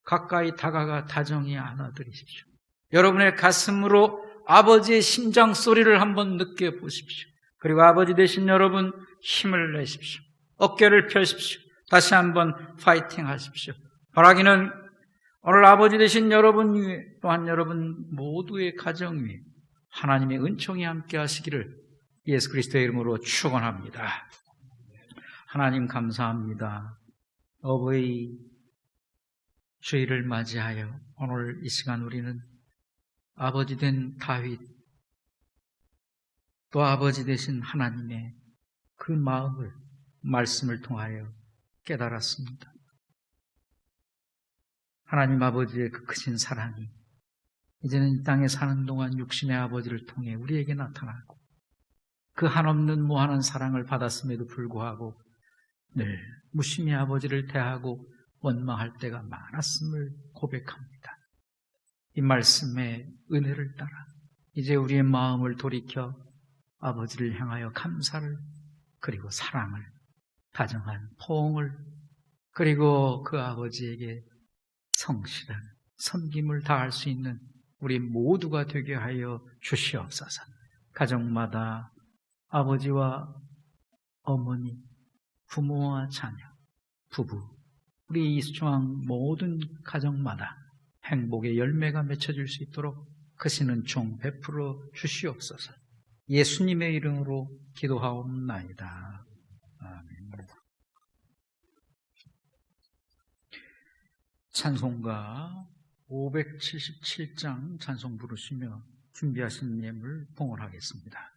Speaker 1: 가까이 다가가 다정히 안아드리십시오. 여러분의 가슴으로 아버지의 심장 소리를 한번 느껴보십시오. 그리고 아버지 되신 여러분, 힘을 내십시오. 어깨를 펴십시오. 다시 한번 파이팅 하십시오. 바라기는 오늘 아버지 되신 여러분 위에, 또한 여러분 모두의 가정 위에 하나님의 은총이 함께 하시기를 예수 그리스도의 이름으로 축원합니다. 하나님 감사합니다. 어버이 주일을 맞이하여 오늘 이 시간 우리는 아버지 된 다윗 또 아버지 되신 하나님의 그 마음을 말씀을 통하여 깨달았습니다. 하나님 아버지의 그 크신 사랑이 이제는 이 땅에 사는 동안 육신의 아버지를 통해 우리에게 나타나고 그 한없는 무한한 사랑을 받았음에도 불구하고 늘 무심히 아버지를 대하고 원망할 때가 많았음을 고백합니다. 이 말씀의 은혜를 따라 이제 우리의 마음을 돌이켜 아버지를 향하여 감사를 그리고 사랑을 다정한 포옹을 그리고 그 아버지에게 성실한 섬김을 다할 수 있는 우리 모두가 되게 하여 주시옵소서. 가정마다 아버지와 어머니, 부모와 자녀, 부부, 우리 이수중앙 모든 가정마다 행복의 열매가 맺혀질 수 있도록 크시는 종 베풀어 주시옵소서. 예수님의 이름으로 기도하옵나이다. 아멘. 찬송가 577장 찬송 부르시며 준비하신 예물 봉헌하겠습니다.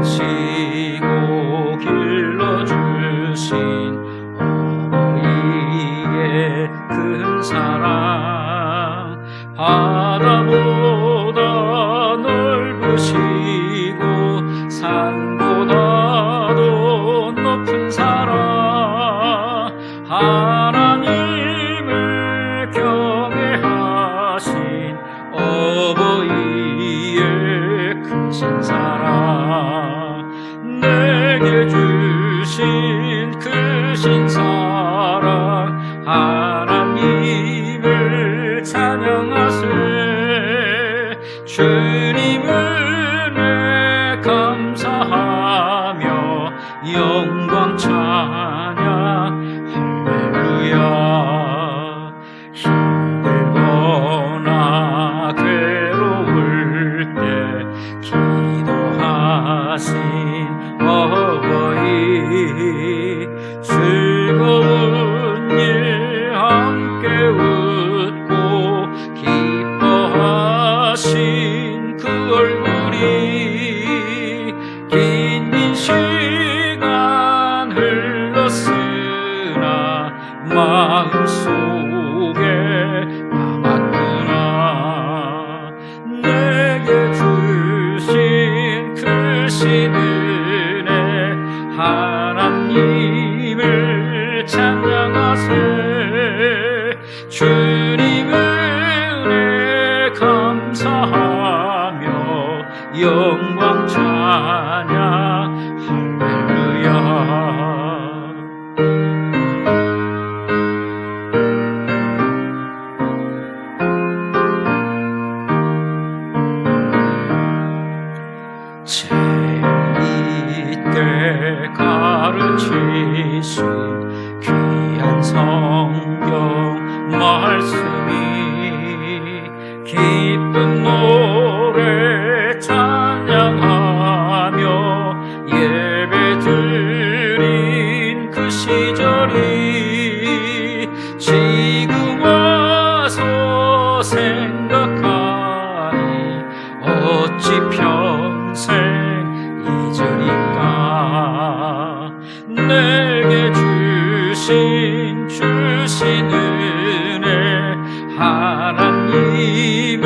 Speaker 2: 나으시고 길러주신 어머니의 큰 사랑 바다보다 넓으시고 산보다도 높은 사랑 하나님을 경외하신 어버이의 크신 사랑 내게 주신 크신 사랑 하나님을 찬양하세 주님 은혜 감사하며 영광 찬양 할렐루야 힘들거나 괴로울 때 기도하신 어버이 즐거운 일 함께 웃고 기뻐하신 그 얼굴이 긴 시간 흘렀으나 마음속에 남았구나 내게 주신 크신 은혜 하나님을 찬양하세 주님 은혜 감사하며 영광 찬양 할렐루야 제2 때 가르치신 귀한 성경 말씀이 기쁜 노래 찬양하며 예배드린 그 시절이 지금 와서 생각하니 어찌 평생 잊으리까 내게 주신 은혜 하나님을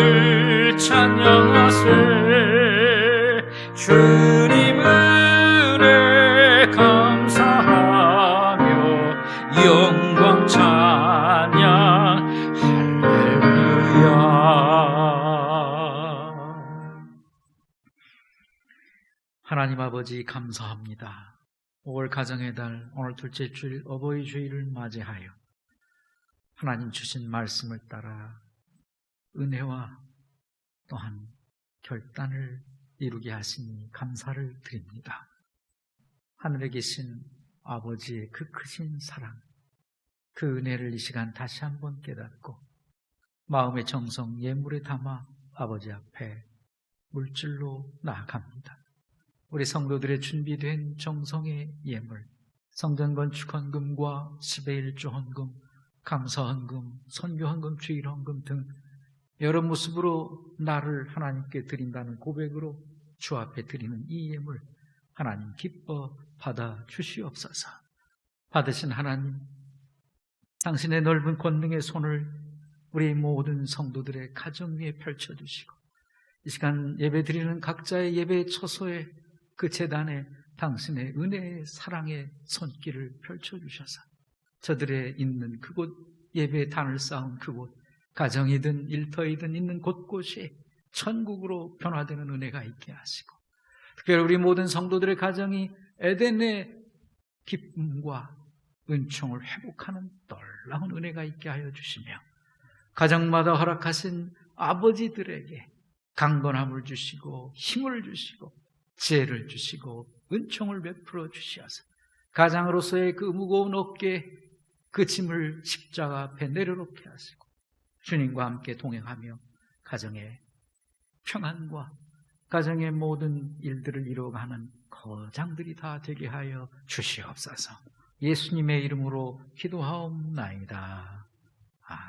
Speaker 2: 찬양하세 주님 은혜 감사하며 영광 찬양 할렐루야
Speaker 1: 하나님 아버지 감사합니다. 5월 가정의 달 오늘 둘째 주일 어버이 주일을 맞이하여 하나님 주신 말씀을 따라 은혜와 또한 결단을 이루게 하시니 감사를 드립니다. 하늘에 계신 아버지의 그 크신 사랑, 그 은혜를 이 시간 다시 한번 깨닫고 마음의 정성 예물에 담아 아버지 앞에 물질로 나아갑니다. 우리 성도들의 준비된 정성의 예물, 성전 건축 헌금과 10의 1조 헌금, 감사 헌금, 선교 헌금, 주일 헌금 등 여러 모습으로 나를 하나님께 드린다는 고백으로 주 앞에 드리는 이 예물 하나님 기뻐 받아 주시옵소서. 받으신 하나님, 당신의 넓은 권능의 손을 우리 모든 성도들의 가정 위에 펼쳐주시고 이 시간 예배 드리는 각자의 예배 처소에 그 제단에 당신의 은혜의 사랑의 손길을 펼쳐주셔서 저들의 있는 그곳, 예배의 단을 쌓은 그곳, 가정이든 일터이든 있는 곳곳이 천국으로 변화되는 은혜가 있게 하시고 특별히 우리 모든 성도들의 가정이 에덴의 기쁨과 은총을 회복하는 놀라운 은혜가 있게 하여 주시며 가정마다 허락하신 아버지들에게 강건함을 주시고 힘을 주시고 지혜를 주시고 은총을 베풀어 주시어서 가장으로서의 그 무거운 어깨에 그 짐을 십자가 앞에 내려놓게 하시고 주님과 함께 동행하며 가정의 평안과 가정의 모든 일들을 이루어가는 거장들이 다 되게 하여 주시옵소서. 예수님의 이름으로 기도하옵나이다. 아멘.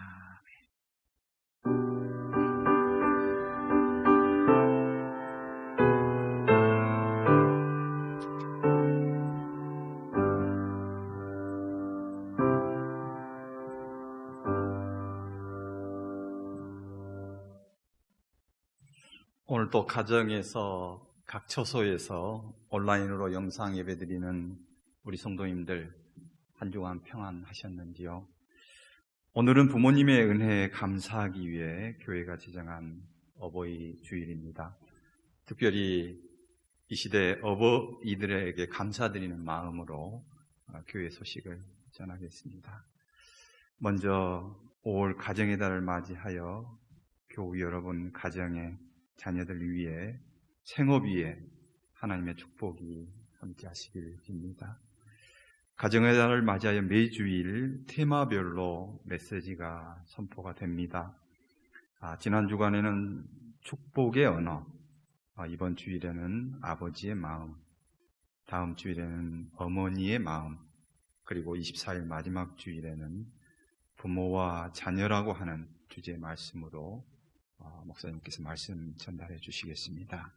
Speaker 3: 오늘 또 가정에서 각 처소에서 온라인으로 영상 예배드리는 우리 성도님들 한 주간 평안하셨는지요? 오늘은 부모님의 은혜에 감사하기 위해 교회가 지정한 어버이 주일입니다. 특별히 이 시대 어버이들에게 감사드리는 마음으로 교회 소식을 전하겠습니다. 먼저 5월 가정의 달을 맞이하여 교우 여러분 가정에 자녀들 위에 생업 위에 하나님의 축복이 함께 하시길 빕니다. 가정의 달을 맞이하여 매주일 테마별로 메시지가 선포가 됩니다. 지난 주간에는 축복의 언어, 이번 주일에는 아버지의 마음, 다음 주일에는 어머니의 마음, 그리고 24일 마지막 주일에는 부모와 자녀라고 하는 주제의 말씀으로 목사님께서 말씀 전달해 주시겠습니다.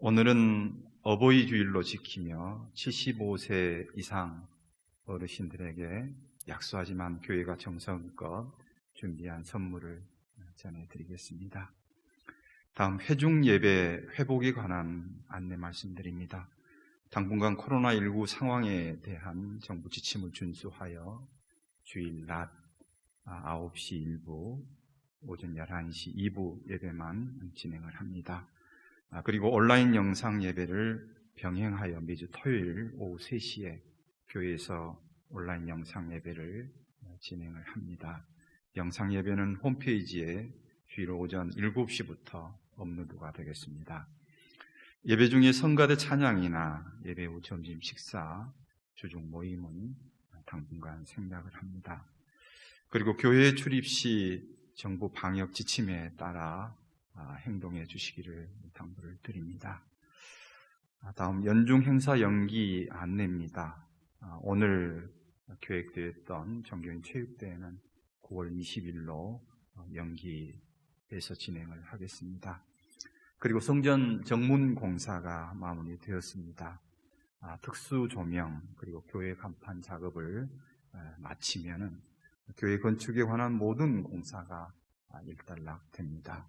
Speaker 3: 오늘은 어버이 주일로 지키며 75세 이상 어르신들에게 약소하지만 교회가 정성껏 준비한 선물을 전해드리겠습니다. 다음 회중 예배 회복에 관한 안내 말씀드립니다. 당분간 코로나19 상황에 대한 정부 지침을 준수하여 주일 낮 9시 1부, 오전 11시 2부 예배만 진행을 합니다. 그리고 온라인 영상 예배를 병행하여 매주 토요일 오후 3시에 교회에서 온라인 영상 예배를 진행을 합니다. 영상 예배는 홈페이지에 주일 오전 7시부터 업로드가 되겠습니다. 예배 중에 성가대 찬양이나 예배 후 점심 식사, 주중 모임은 당분간 생략을 합니다. 그리고 교회 출입 시 정부 방역 지침에 따라 행동해 주시기를 당부를 드립니다. 다음 연중 행사 연기 안내입니다. 오늘 계획되었던 정교인 체육대회는 9월 20일로 연기해서 진행을 하겠습니다. 그리고 성전 정문 공사가 마무리되었습니다. 특수 조명 그리고 교회 간판 작업을 마치면은 교회 건축에 관한 모든 공사가 일단락됩니다.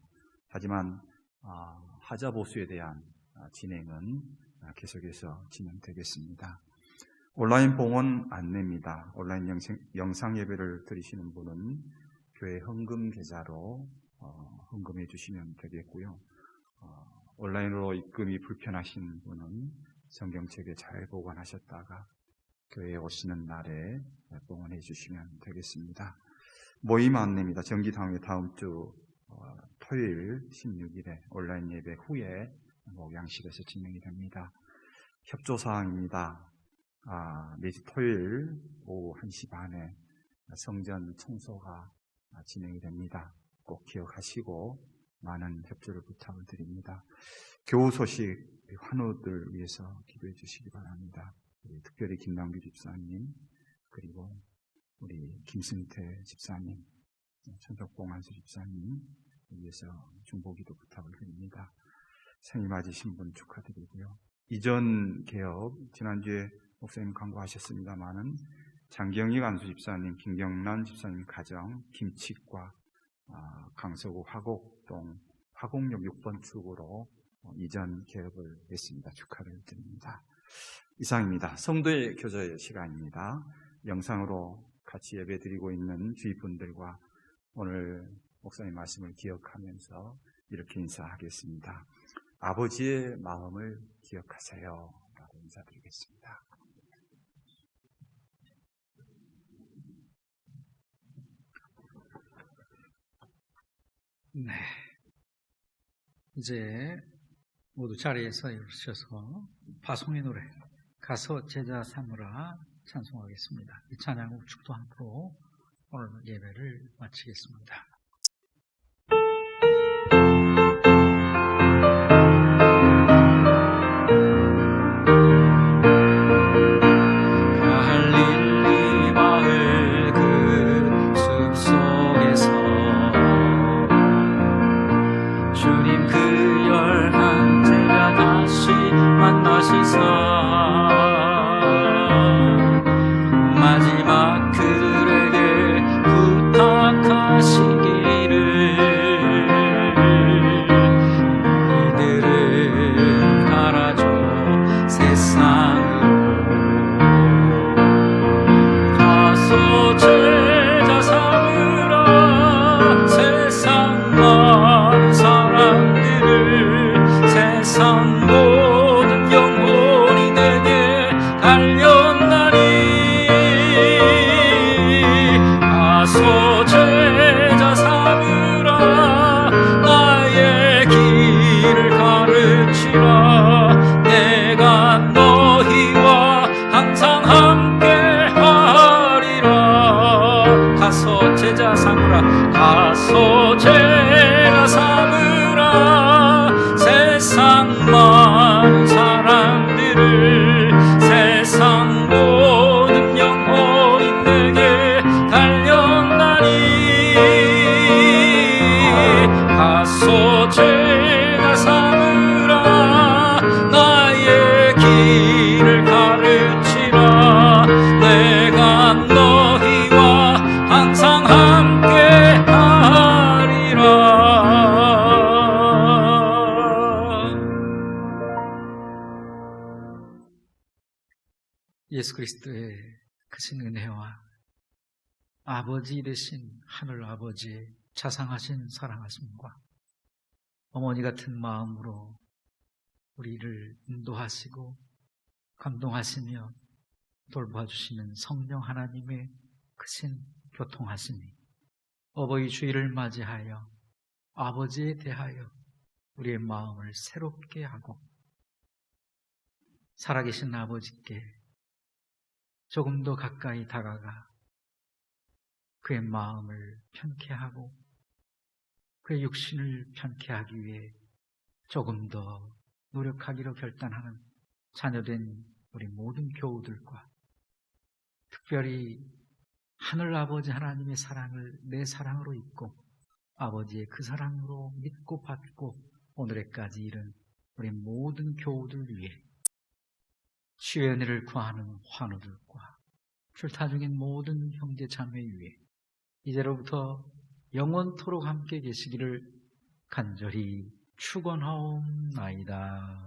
Speaker 3: 하지만 하자 보수에 대한 진행은 계속해서 진행되겠습니다. 온라인 봉헌 안내입니다. 온라인 영상 예배를 들으시는 분은 교회 헌금 계좌로 헌금해 주시면 되겠고요. 온라인으로 입금이 불편하신 분은 성경책에 잘 보관하셨다가 교회에 오시는 날에 봉헌해 주시면 되겠습니다. 모임 안내입니다. 정기당회 다음 주 토요일 16일에 온라인 예배 후에 목양실에서 진행이 됩니다. 협조사항입니다. 내지 토요일 오후 1시 반에 성전 청소가 진행이 됩니다. 꼭 기억하시고 많은 협조를 부탁을 드립니다. 교우 소식 환우들 위해서 기도해 주시기 바랍니다. 특별히 김남규 집사님, 그리고 우리 김승태 집사님, 천석봉환수 집사님 위해서 중보기도 부탁을 드립니다. 생일 맞으신 분 축하드리고요. 이전 개업, 지난주에 목사님 광고하셨습니다마는 장경희 간수 집사님, 김경란 집사님 가정, 김치과, 강서구 화곡동, 화곡역 6번 출구로 이전 개업을 했습니다. 축하를 드립니다. 이상입니다. 성도의 교제의 시간입니다. 영상으로 같이 예배드리고 있는 주위 분들과 오늘 목사님 말씀을 기억하면서 이렇게 인사하겠습니다. 아버지의 마음을 기억하세요 라고 인사드리겠습니다.
Speaker 1: 네. 이제 모두 자리에서 일으셔서 파송의 노래 가서 제자 삼으라 찬송하겠습니다. 이 찬양곡 축도함으로 오늘 예배를 마치겠습니다.
Speaker 2: 갈릴리 마을 그 숲속에서 주님 그 열한 제자 다시 만나시사 마지막 그들에게 부탁하시기를 이들을 갈아줘 세상으로 가서 제자 삼으라 세상 많은 사람들을 세상 모든 영혼이 내게 달렸나니 가서 제자 삼으라 나의 길을 가르치라 내가 너희와 항상 함께하리라 가서 제자 삼으라 가서 제자 삼으라 세상 많은 사람들을 세상 모든 영혼이 내게 달렸나니 가서 제자 삼으라 나의 길을 가르치라 내가 너희와 항상 함께하리라.
Speaker 1: 예수 그리스도의 크신 은혜와 아버지 되신 하늘 아버지의 자상하신 사랑하심과 어머니 같은 마음으로 우리를 인도하시고 감동하시며 돌봐주시는 성령 하나님의 크신 교통하심이 어버이 주일을 맞이하여 아버지에 대하여 우리의 마음을 새롭게 하고 살아계신 아버지께 조금 더 가까이 다가가 그의 마음을 편케 하고 그의 육신을 편케 하기 위해 조금 더 노력하기로 결단하는 자녀된 우리 모든 교우들과 특별히 하늘 아버지 하나님의 사랑을 내 사랑으로 잊고 아버지의 그 사랑으로 믿고 받고 오늘에까지 이른 우리 모든 교우들 위해 주의 은혜를 구하는 환우들과 출타 중인 모든 형제 자매 위해 이제로부터 영원토록 함께 계시기를 간절히 축원하옵나이다.